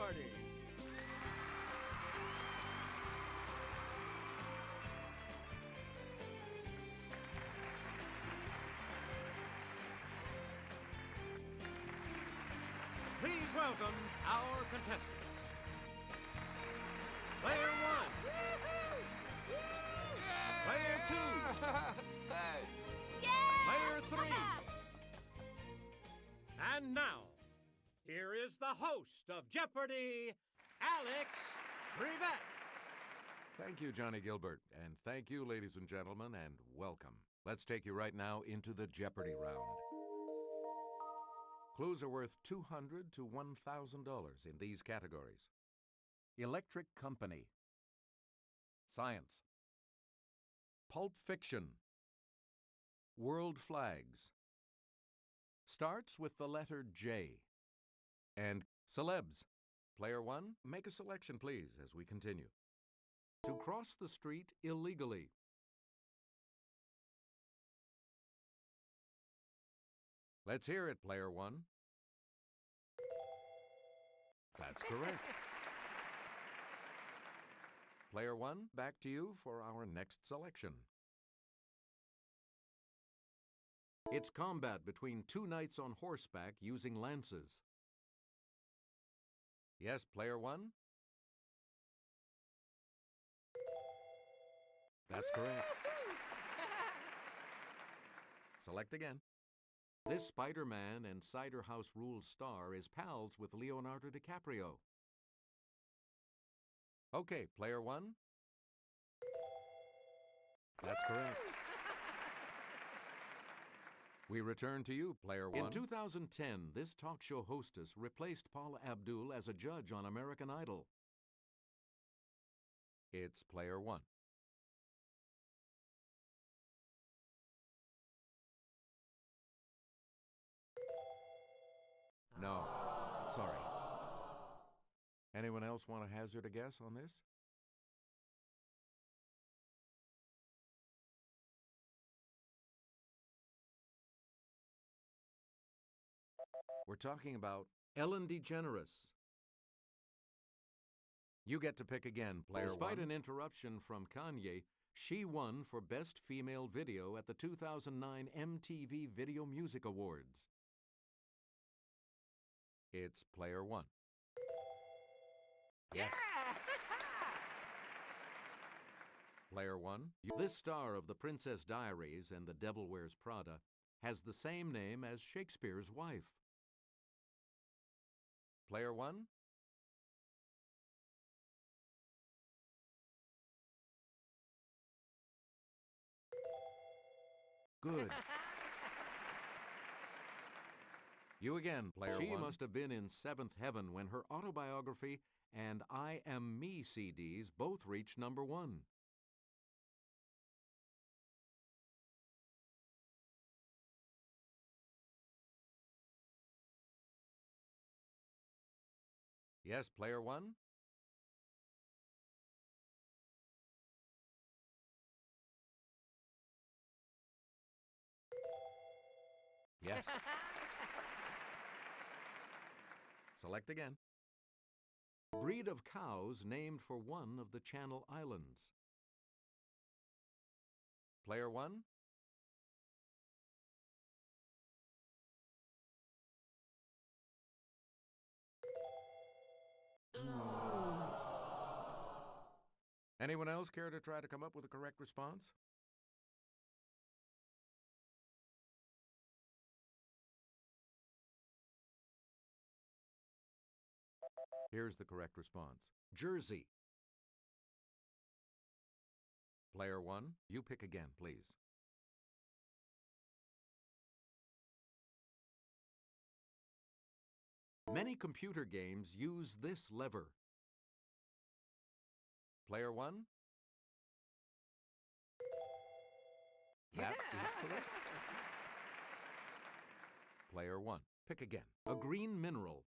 Jeopardy! Please welcome our contestants. Player one. Player two. Player three. And now, here is the host of Jeopardy, Alex Brevet. Thank you, Johnny Gilbert. And thank you, ladies and gentlemen, and welcome. Let's take you right now into the Jeopardy round. Clues are worth $200 to $1,000 in these categories: electric company, science, pulp fiction, world flags, starts with the letter J, and celebs. Player one, make a selection, please, as we continue. To cross the street illegally. Let's hear it, player one. That's correct. Player one, back to you for our next selection. It's combat between two knights on horseback using lances. Yes, player one? That's correct. Select again. This Spider-Man and Cider House Rules star is pals with Leonardo DiCaprio. Okay, player one? That's correct. We return to you, player one. In 2010, this talk show hostess replaced Paula Abdul as a judge on American Idol. It's player one. No, sorry. Anyone else want to hazard a guess on this? We're talking about Ellen DeGeneres. You get to pick again, player one. Despite an interruption from Kanye, she won for Best Female Video at the 2009 MTV Video Music Awards. It's player one. Yes. Player one. This star of The Princess Diaries and The Devil Wears Prada has the same name as Shakespeare's wife. Player one? Good. You again, player one. She must have been in seventh heaven when her autobiography and I Am Me CDs both reached #1. Yes, player one? Yes. Select again. Breed of cows named for one of the Channel Islands. Player one? Anyone else care to try to come up with a correct response? Here's the correct response. Jersey. Player one, you pick again, please. Many computer games use this lever. Player one? That is correct. Player one, pick again. A green mineral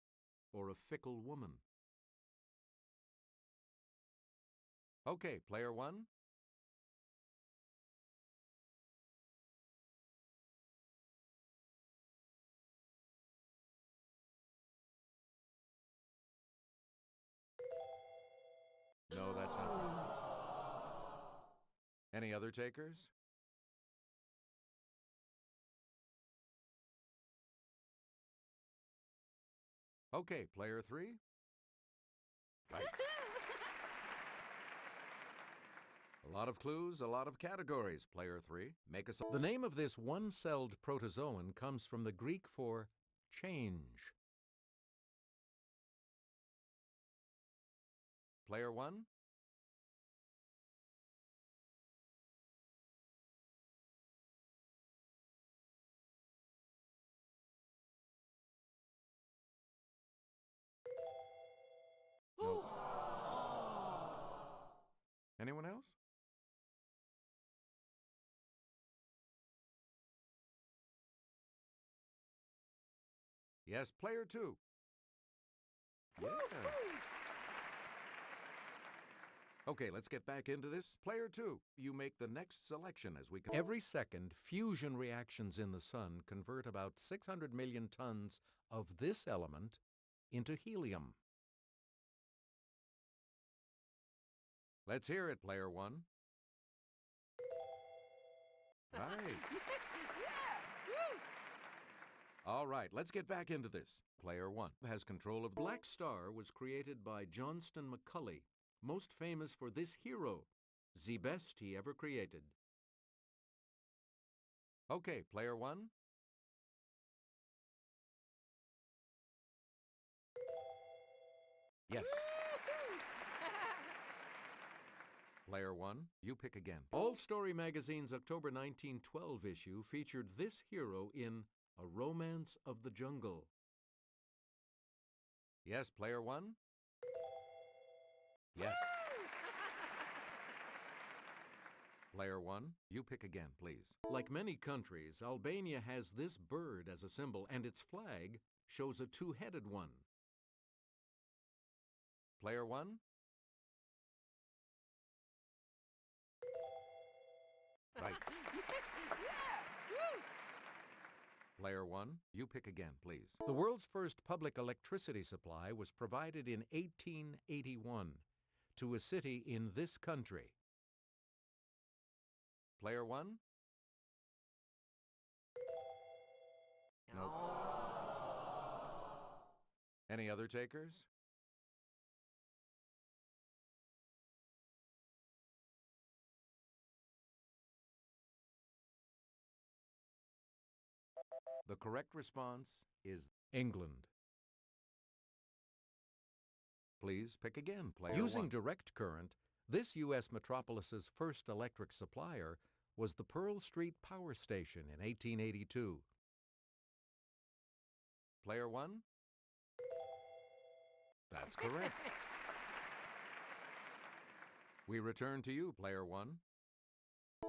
or a fickle woman. Okay, player one. Any other takers? Okay, player 3. Right. A lot of clues, a lot of categories, player 3. Make us. The name of this one-celled protozoan comes from the Greek for change. Player 1. No. Anyone else? Yes, player 2. Yes. Okay, let's get back into this. Player 2, you make the next selection as we... Every second, fusion reactions in the sun convert about 600 million tons of this element into helium. Let's hear it, player 1. Right. All right, let's get back into this. Player 1 has control of... Black Star was created by Johnston McCulley, most famous for this hero, the best he ever created. Okay, player 1. Yes. Player 1, you pick again. All Story Magazine's October 1912 issue featured this hero in A Romance of the Jungle. Yes, player 1? Yes. Player 1, you pick again, please. Like many countries, Albania has this bird as a symbol, and its flag shows a two-headed one. Player 1? Right. Player 1, you pick again, please. The world's first public electricity supply was provided in 1881 to a city in this country. Player 1? Nope. Any other takers? The correct response is England. Please pick again, player 1. Using direct current, this U.S. metropolis's first electric supplier was the Pearl Street Power Station in 1882. Player 1? That's correct. We return to you, player 1.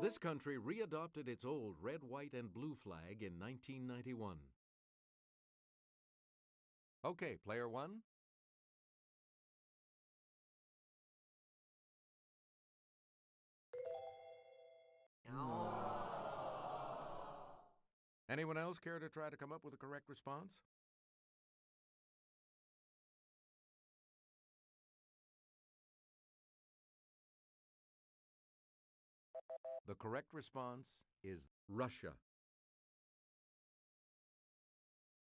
This country readopted its old red, white, and blue flag in 1991. Okay, player 1. No. Anyone else care to try to come up with a correct response? The correct response is Russia.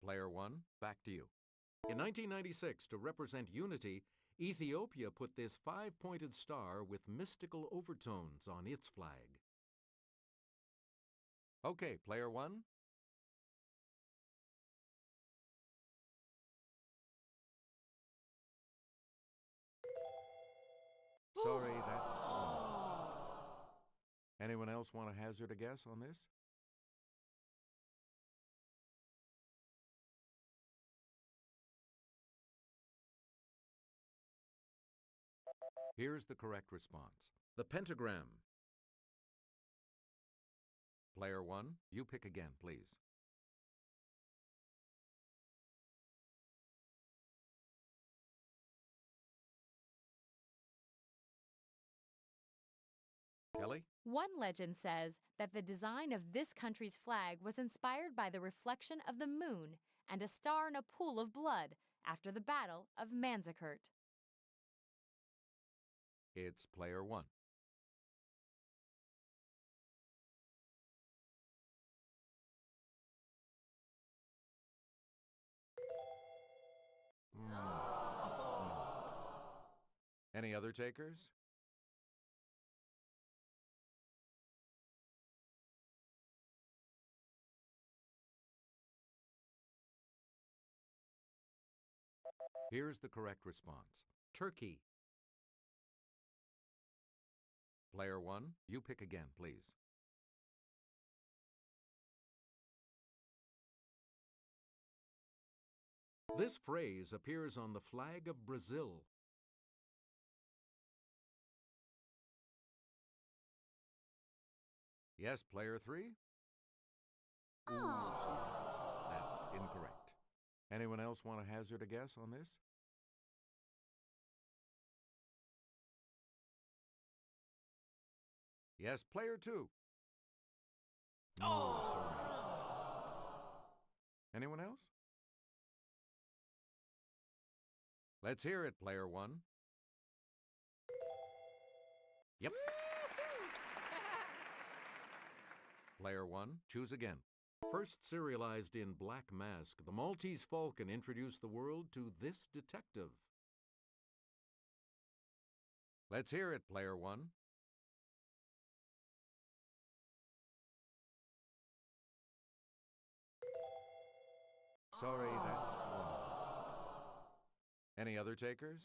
Player 1, back to you. In 1996, to represent unity, Ethiopia put this 5-pointed star with mystical overtones on its flag. Okay, player 1. Sorry, that's... Anyone else want to hazard a guess on this? Here's the correct response. The pentagram. Player 1, you pick again, please. Kelly? One legend says that the design of this country's flag was inspired by the reflection of the moon and a star in a pool of blood after the Battle of Manzikert. It's player 1. Any other takers? Here's the correct response. Turkey. Player 1, you pick again, please. This phrase appears on the flag of Brazil. Yes, player 3? Ooh, sorry. That's incorrect. Anyone else want to hazard a guess on this? Yes, player 2. Oh, sorry. Anyone else? Let's hear it, player 1. Yep. Player 1, choose again. First serialized in Black Mask, the Maltese Falcon introduced the world to this detective. Let's hear it, player 1. Sorry, that's wrong. Any other takers?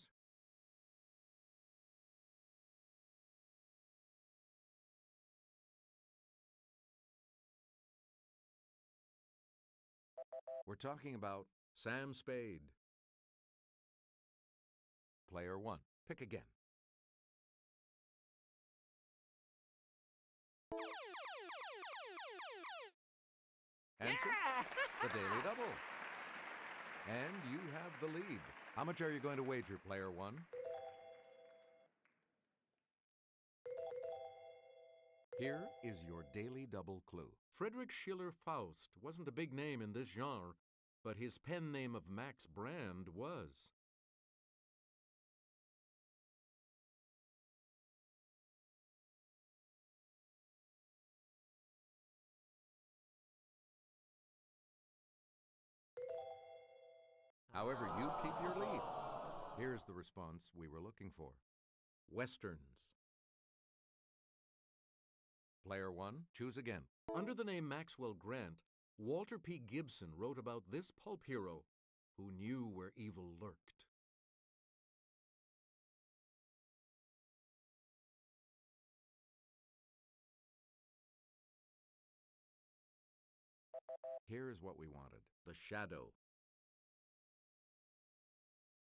We're talking about Sam Spade. Player 1, pick again. Answer, the Daily Double. And you have the lead. How much are you going to wager, player 1? Here is your Daily Double clue. Friedrich Schiller Faust wasn't a big name in this genre, but his pen name of Max Brand was. However, you keep your lead. Here's the response we were looking for. Westerns. Player 1, choose again. Under the name Maxwell Grant, Walter P. Gibson wrote about this pulp hero who knew where evil lurked. Here's what we wanted, the shadow.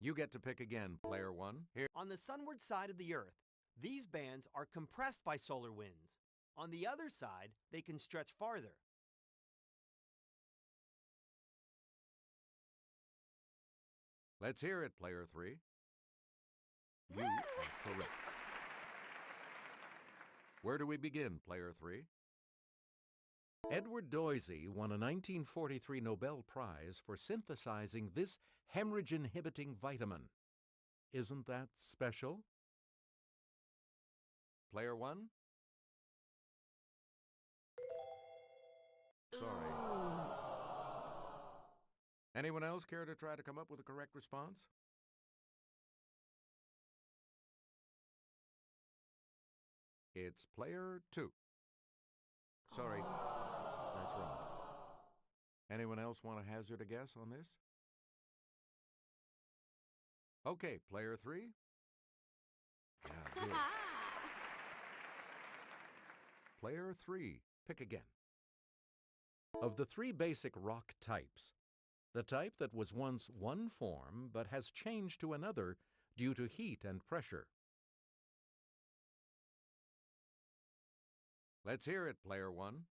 You get to pick again, player 1. Here. On the sunward side of the Earth, these bands are compressed by solar winds. On the other side, they can stretch farther. Let's hear it, player 3. You are correct. Where do we begin, player 3? Edward Doisy won a 1943 Nobel Prize for synthesizing this hemorrhage-inhibiting vitamin. Isn't that special? Player 1? Sorry. Anyone else care to try to come up with a correct response? It's player 2. Sorry, that's wrong. Anyone else want to hazard a guess on this? Okay, player 3. Yeah, good. Player 3, pick again. Of the 3 basic rock types, the type that was once one form but has changed to another due to heat and pressure. Let's hear it, player 1.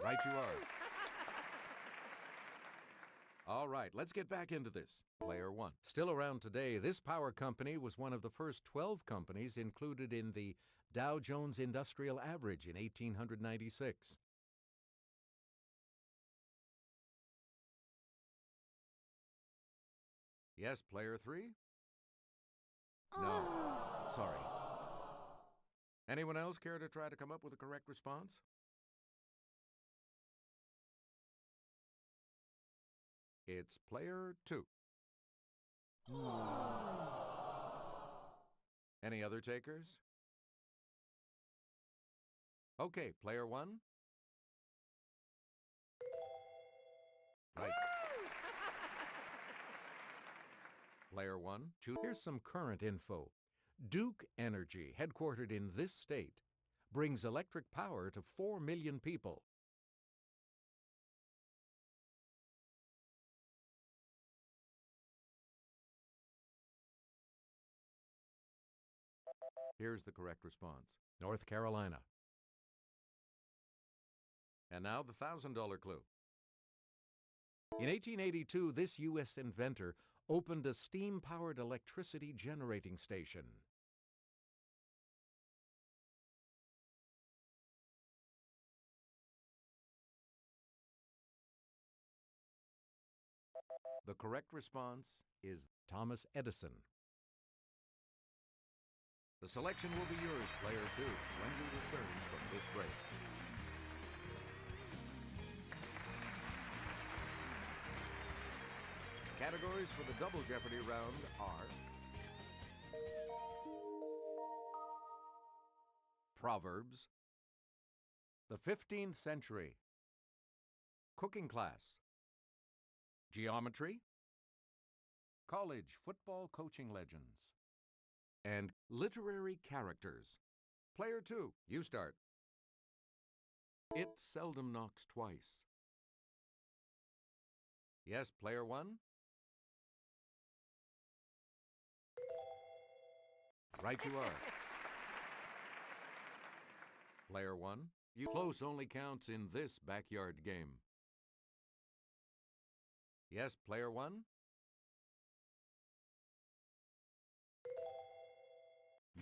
Right you are. All right, let's get back into this. Player 1. Still around today, this power company was one of the first 12 companies included in the Dow Jones Industrial Average in 1896. Yes, player 3? No, sorry. Anyone else care to try to come up with a correct response? It's player 2. Any other takers? Okay, player 1. Right. Player 1, here's some current info. Duke Energy, headquartered in this state, brings electric power to 4 million people. Here's the correct response. North Carolina. And now the $1,000 clue. In 1882, this U.S. inventor opened a steam-powered electricity generating station. The correct response is Thomas Edison. The selection will be yours, player 2, when we return from this break. Categories for the Double Jeopardy round are Proverbs, the 15th century, cooking class, geometry, college football coaching legends, and literary characters. Player 2, you start. It seldom knocks twice. Yes, player 1? Right you are. Player 1, you close only counts in this backyard game. Yes, player 1?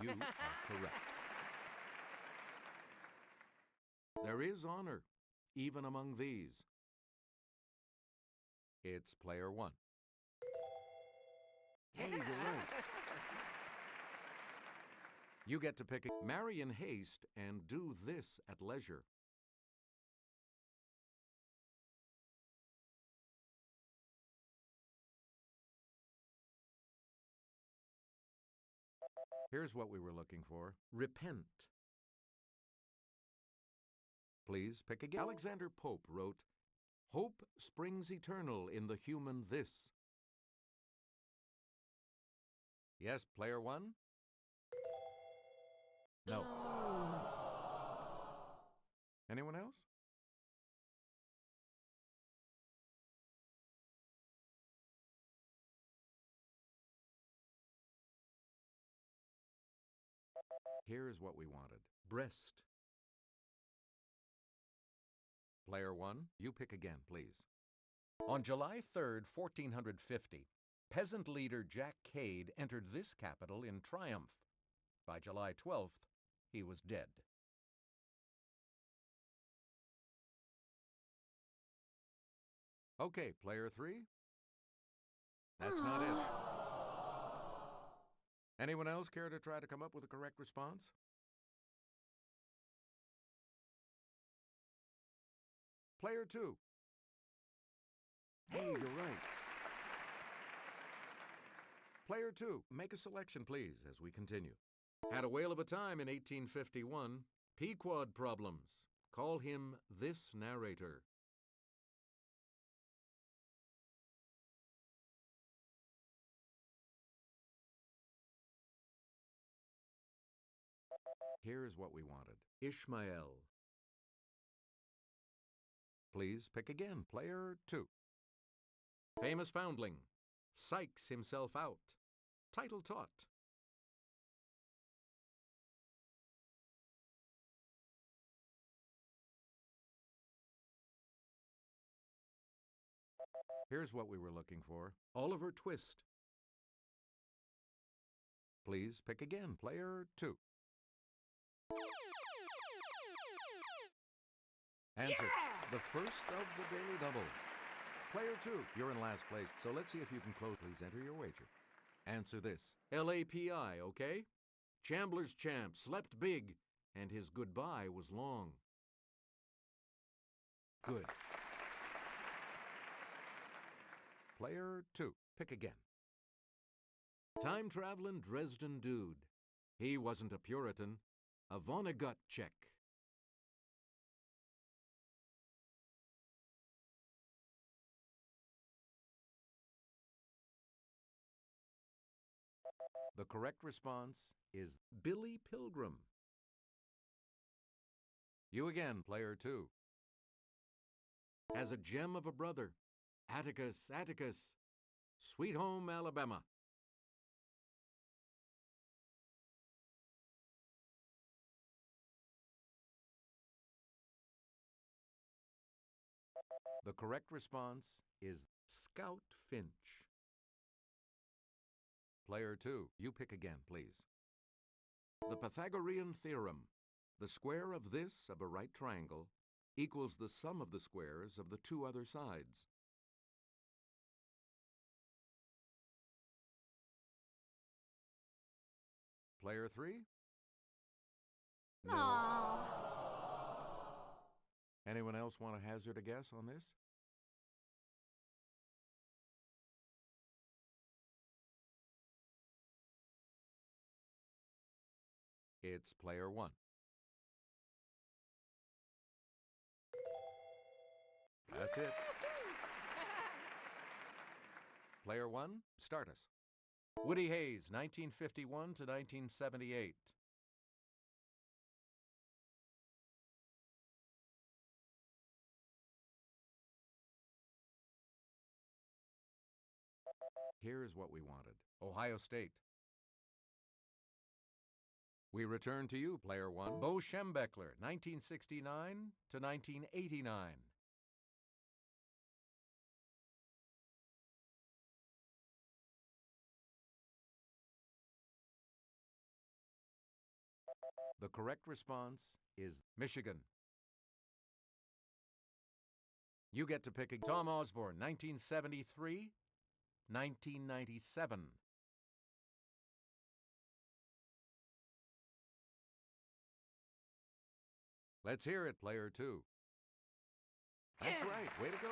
You are correct. There is honor, even among these. It's player 1. Hey, you're right. You get to pick a marry in haste and do this at leisure. Here's what we were looking for. Repent. Please pick again. Alexander Pope wrote, "Hope springs eternal in the human this." Yes, player 1? No. Anyone else? Here's what we wanted. Breast. Player 1, you pick again, please. On July 3rd, 1450, peasant leader Jack Cade entered this capital in triumph. By July 12th, he was dead. Okay, player 3? That's not it. Anyone else care to try to come up with a correct response? Player 2. Hey, you're right. Player 2, make a selection, please, as we continue. Had a whale of a time in 1851. Pequod problems. Call him this narrator. Here's what we wanted. Ishmael. Please pick again, player 2. Famous foundling. Psychs himself out. Title taught. Here's what we were looking for. Oliver Twist. Please pick again, player 2. Answer. Yeah! The first of the daily doubles. Player 2, you're in last place, so let's see if you can close. Please enter your wager. Answer this. LAPI, okay? Chandler's champ slept big, and his goodbye was long. Good. Player 2. Pick again. Time-traveling Dresden dude. He wasn't a Puritan, a Vonnegut Czech. The correct response is Billy Pilgrim. You again, player 2. Has a gem of a brother. Atticus, Atticus. Sweet Home, Alabama. The correct response is Scout Finch. Player 2, you pick again, please. The Pythagorean theorem. The square of this of a right triangle equals the sum of the squares of the two other sides. Player 3? No. Anyone else want to hazard a guess on this? It's player 1. That's it. Player 1, start us. Woody Hayes, 1951 to 1978. Here's what we wanted. Ohio State. We return to you, player 1. Bo Schembechler, 1969 to 1989. The correct response is Michigan. You get to pick Tom Osborne, 1973, 1997. Let's hear it, player 2. That's right, way to go.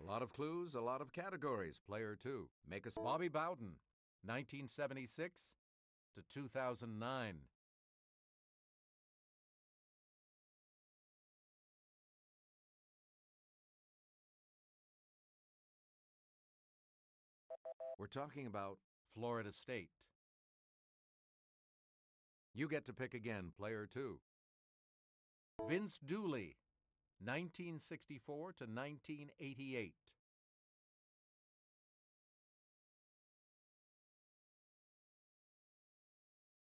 A lot of clues, a lot of categories, player 2. Make us Bobby Bowden, 1976 to 2009. We're talking about Florida State. You get to pick again, player 2. Vince Dooley, 1964 to 1988.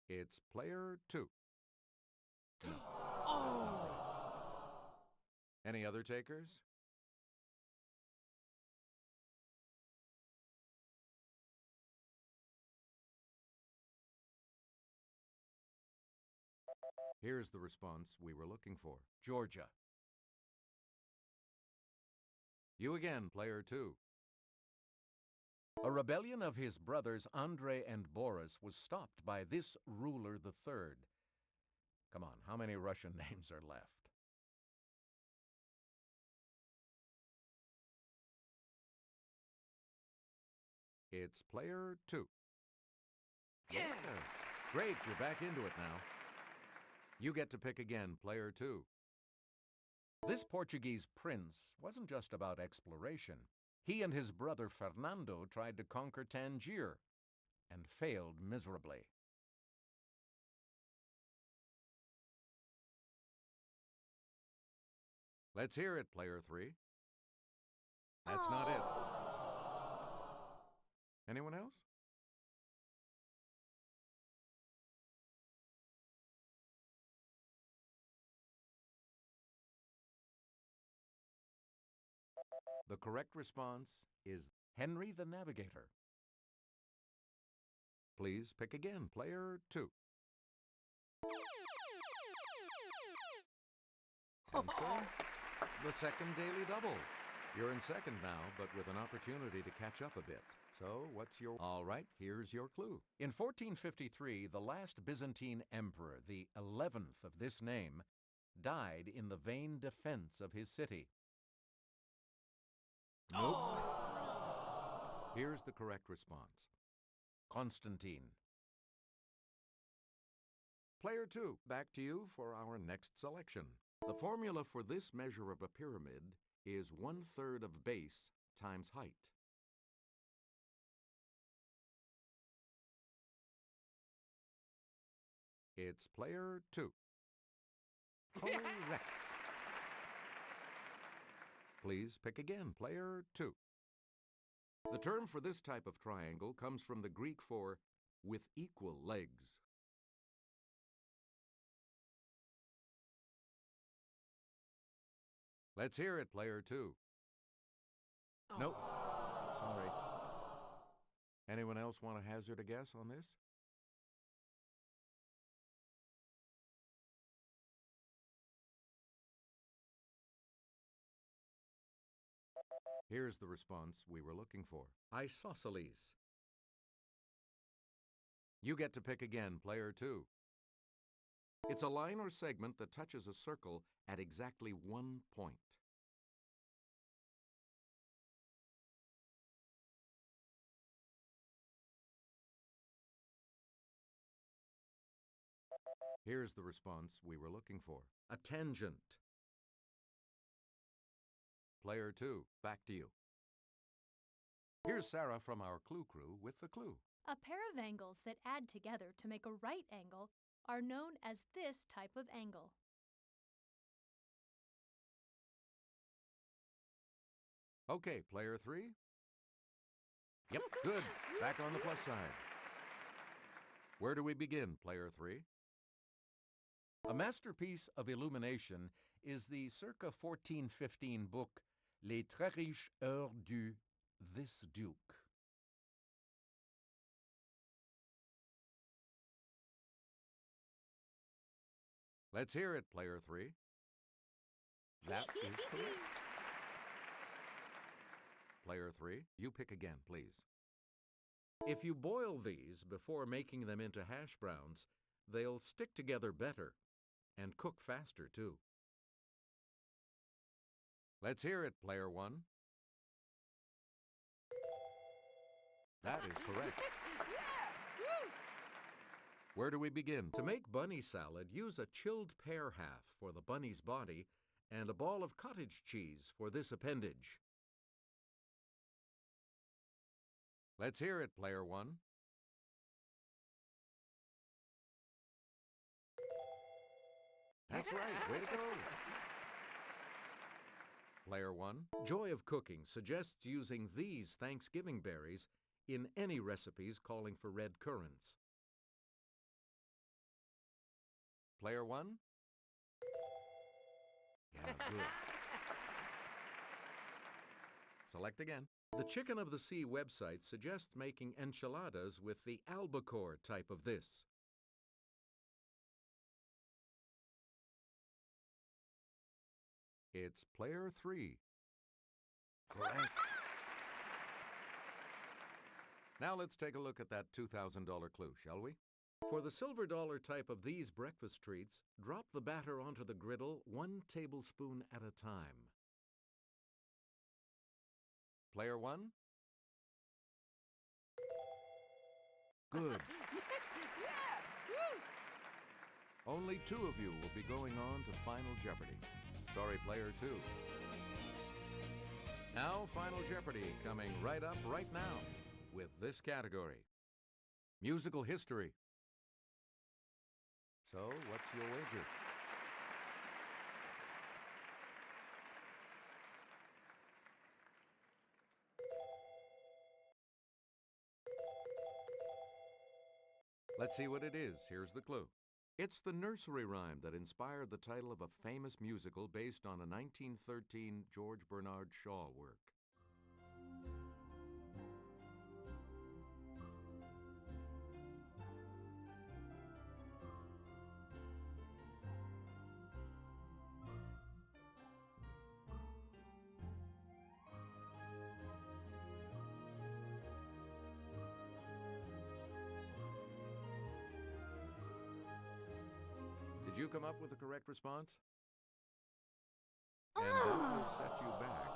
It's player 2. Oh! Any other takers? Here's the response we were looking for. Georgia. You again, player 2. A rebellion of his brothers Andrei and Boris was stopped by this ruler the third. Come on, how many Russian names are left? It's player 2. Yes! Great, you're back into it now. You get to pick again, player 2. This Portuguese prince wasn't just about exploration. He and his brother Fernando tried to conquer Tangier and failed miserably. Let's hear it, player 3. That's not it. Anyone else? The correct response is Henry the Navigator. Please pick again, player 2. Answer, the second daily double. You're in second now, but with an opportunity to catch up a bit. So, what's your... All right, here's your clue. In 1453, the last Byzantine emperor, the 11th of this name, died in the vain defense of his city. Nope. Here's the correct response. Constantine. Player 2, back to you for our next selection. The formula for this measure of a pyramid is 1/3 of base times height. It's player 2. Correct. Please pick again, player 2. The term for this type of triangle comes from the Greek for with equal legs. Let's hear it, player 2. Nope. Sorry. Anyone else want to hazard a guess on this? Here's the response we were looking for. Isosceles. You get to pick again, player 2. It's a line or segment that touches a circle at exactly 1 point. Here's the response we were looking for. A tangent. Player 2, back to you. Here's Sarah from our Clue Crew with the clue. A pair of angles that add together to make a right angle are known as this type of angle. Okay, player 3. Yep, good. Back on the plus side. Where do we begin, player 3? A masterpiece of illumination is the circa 1415 book Les Très Riches Heures du This Duke. Let's hear it, player 3. That is correct. Player 3, you pick again, please. If you boil these before making them into hash browns, they'll stick together better and cook faster, too. Let's hear it, player 1. That is correct. Where do we begin? To make bunny salad, use a chilled pear half for the bunny's body and a ball of cottage cheese for this appendage. Let's hear it, player 1. That's right. Way to go. Player 1. Joy of Cooking suggests using these Thanksgiving berries in any recipes calling for red currants. Player 1. Yeah, good. Select again. The Chicken of the Sea website suggests making enchiladas with the albacore type of this. It's player 3. Correct. Now let's take a look at that $2,000 clue, shall we? For the silver dollar type of these breakfast treats, drop the batter onto the griddle 1 tablespoon at a time. Player 1? Good. Only 2 of you will be going on to Final Jeopardy. Sorry, player 2. Now, Final Jeopardy coming right up right now with this category. Musical history. So, what's your wager? Let's see what it is. Here's the clue. It's the nursery rhyme that inspired the title of a famous musical based on a 1913 George Bernard Shaw work. Did you come up with the correct response? And that will set you back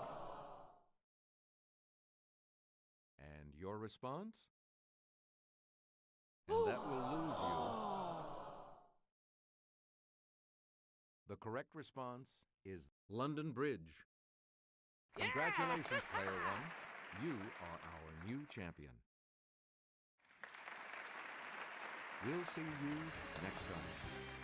your response? And that will lose you. The correct response is London Bridge. Congratulations, Player One. You are our new champion. We'll see you next time.